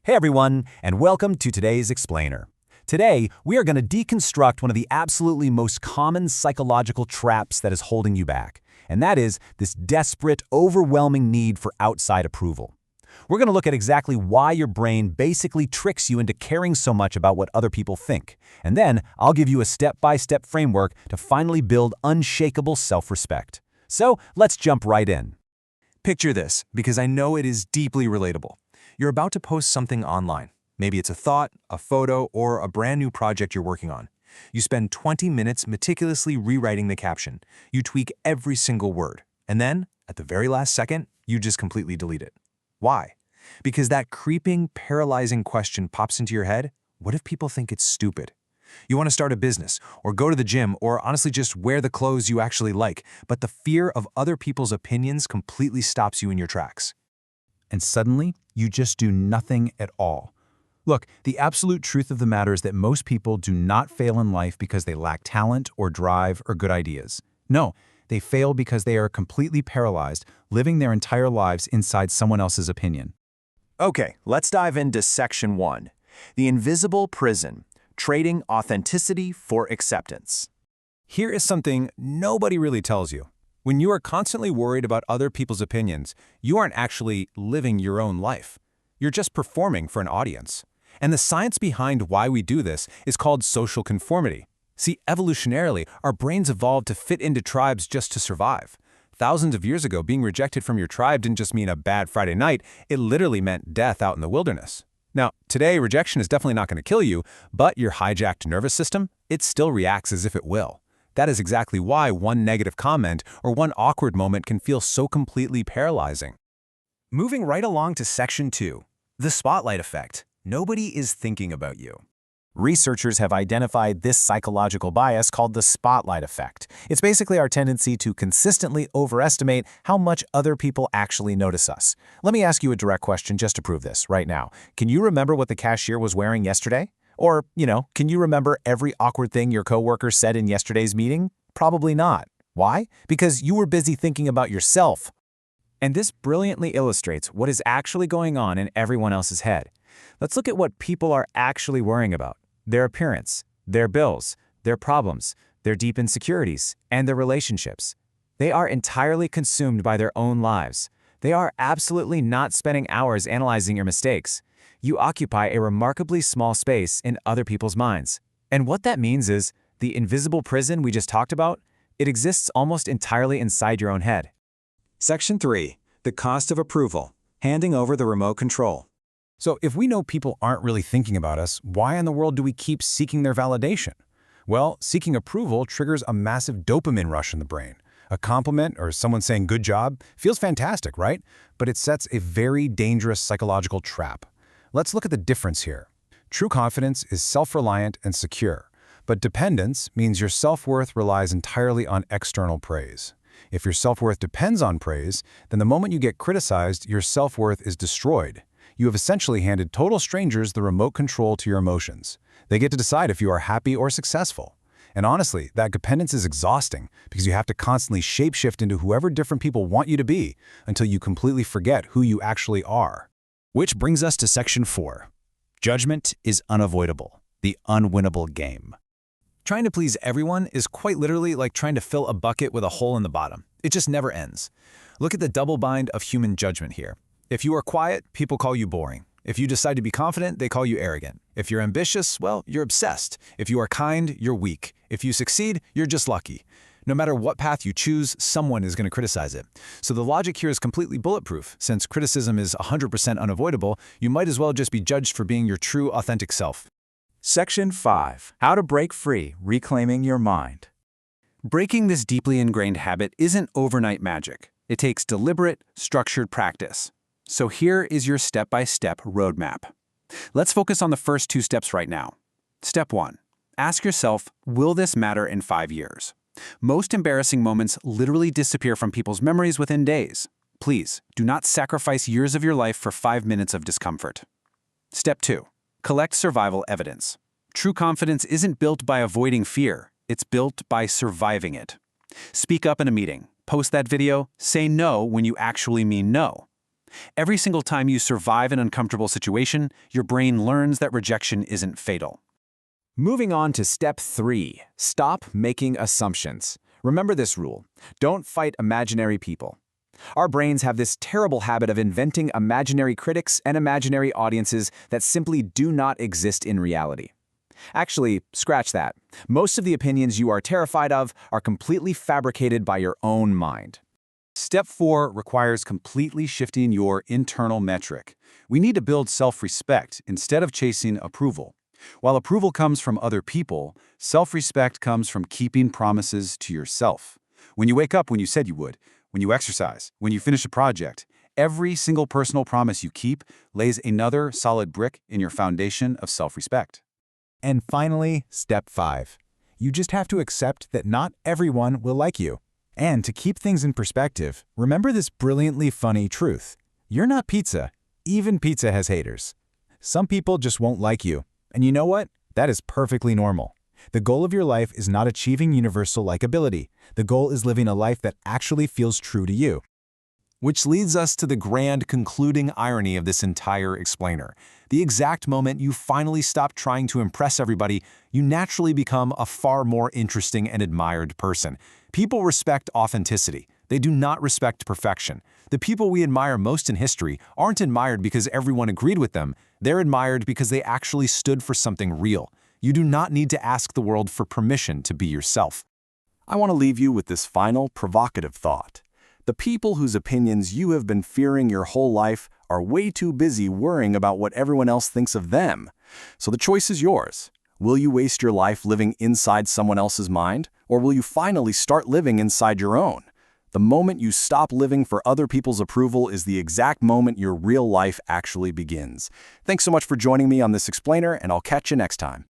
Hey everyone, and welcome to today's Explainer. Today, we are going to deconstruct one of the absolutely most common psychological traps that is holding you back, and that is this desperate, overwhelming need for outside approval. We're going to look at exactly why your brain basically tricks you into caring so much about what other people think, and then I'll give you a step-by-step framework to finally build unshakable self-respect. So, let's jump right in. Picture this, because I know it is deeply relatable. You're about to post something online. Maybe it's a thought, a photo, or a brand new project you're working on. You spend 20 minutes meticulously rewriting the caption. You tweak every single word. And then, at the very last second, you just completely delete it. Why? Because that creeping, paralyzing question pops into your head. What if people think it's stupid? You want to start a business, or go to the gym, or honestly just wear the clothes you actually like, but the fear of other people's opinions completely stops you in your tracks. And suddenly, you just do nothing at all. Look, the absolute truth of the matter is that most people do not fail in life because they lack talent or drive or good ideas. No, they fail because they are completely paralyzed, living their entire lives inside someone else's opinion. Okay, let's dive into Section 1, the invisible prison, trading authenticity for acceptance. Here is something nobody really tells you. When you are constantly worried about other people's opinions, you aren't actually living your own life. You're just performing for an audience. And the science behind why we do this is called social conformity. See, evolutionarily, our brains evolved to fit into tribes just to survive. Thousands of years ago, being rejected from your tribe didn't just mean a bad Friday night, it literally meant death out in the wilderness. Now, today, rejection is definitely not going to kill you, but your hijacked nervous system, it still reacts as if it will. That is exactly why one negative comment or one awkward moment can feel so completely paralyzing. Moving right along to Section 2, the spotlight effect. Nobody is thinking about you. Researchers have identified this psychological bias called the spotlight effect. It's basically our tendency to consistently overestimate how much other people actually notice us. Let me ask you a direct question just to prove this right now. Can you remember what the cashier was wearing yesterday? Or, can you remember every awkward thing your coworker said in yesterday's meeting? Probably not. Why? Because you were busy thinking about yourself. And this brilliantly illustrates what is actually going on in everyone else's head. Let's look at what people are actually worrying about. Their appearance, their bills, their problems, their deep insecurities, and their relationships. They are entirely consumed by their own lives. They are absolutely not spending hours analyzing your mistakes. You occupy a remarkably small space in other people's minds. And what that means is, the invisible prison we just talked about, it exists almost entirely inside your own head. Section 3, the cost of approval, handing over the remote control. So if we know people aren't really thinking about us, why in the world do we keep seeking their validation? Well, seeking approval triggers a massive dopamine rush in the brain. A compliment or someone saying good job feels fantastic, right? But it sets a very dangerous psychological trap. Let's look at the difference here. True confidence is self-reliant and secure, but dependence means your self-worth relies entirely on external praise. If your self-worth depends on praise, then the moment you get criticized, your self-worth is destroyed. You have essentially handed total strangers the remote control to your emotions. They get to decide if you are happy or successful. And honestly, that dependence is exhausting because you have to constantly shapeshift into whoever different people want you to be until you completely forget who you actually are. Which brings us to Section 4. Judgment is unavoidable, the unwinnable game. Trying to please everyone is quite literally like trying to fill a bucket with a hole in the bottom. It just never ends. Look at the double bind of human judgment here. If you are quiet, people call you boring. If you decide to be confident, they call you arrogant. If you're ambitious, well, you're obsessed. If you are kind, you're weak. If you succeed, you're just lucky. No matter what path you choose, someone is going to criticize it. So the logic here is completely bulletproof. Since criticism is 100% unavoidable, you might as well just be judged for being your true, authentic self. Section 5, how to break free, reclaiming your mind. Breaking this deeply ingrained habit isn't overnight magic. It takes deliberate, structured practice. So here is your step-by-step roadmap. Let's focus on the first 2 steps right now. Step 1. Ask yourself, will this matter in 5 years? Most embarrassing moments literally disappear from people's memories within days. Please, do not sacrifice years of your life for 5 minutes of discomfort. Step 2. Collect survival evidence. True confidence isn't built by avoiding fear. It's built by surviving it. Speak up in a meeting. Post that video. Say no when you actually mean no. Every single time you survive an uncomfortable situation, your brain learns that rejection isn't fatal. Moving on to step 3, stop making assumptions. Remember this rule: don't fight imaginary people. Our brains have this terrible habit of inventing imaginary critics and imaginary audiences that simply do not exist in reality. Actually, scratch that. Most of the opinions you are terrified of are completely fabricated by your own mind. Step 4 requires completely shifting your internal metric. We need to build self-respect instead of chasing approval. While approval comes from other people, self-respect comes from keeping promises to yourself. When you wake up when you said you would, when you exercise, when you finish a project, every single personal promise you keep lays another solid brick in your foundation of self-respect. And finally, step 5. You just have to accept that not everyone will like you. And to keep things in perspective, remember this brilliantly funny truth. You're not pizza. Even pizza has haters. Some people just won't like you. And you know what? That is perfectly normal. The goal of your life is not achieving universal likability. The goal is living a life that actually feels true to you. Which leads us to the grand concluding irony of this entire explainer. The exact moment you finally stop trying to impress everybody, you naturally become a far more interesting and admired person. People respect authenticity. They do not respect perfection. The people we admire most in history aren't admired because everyone agreed with them. They're admired because they actually stood for something real. You do not need to ask the world for permission to be yourself. I want to leave you with this final provocative thought. The people whose opinions you have been fearing your whole life are way too busy worrying about what everyone else thinks of them. So the choice is yours. Will you waste your life living inside someone else's mind, or will you finally start living inside your own? The moment you stop living for other people's approval is the exact moment your real life actually begins. Thanks so much for joining me on this explainer, and I'll catch you next time.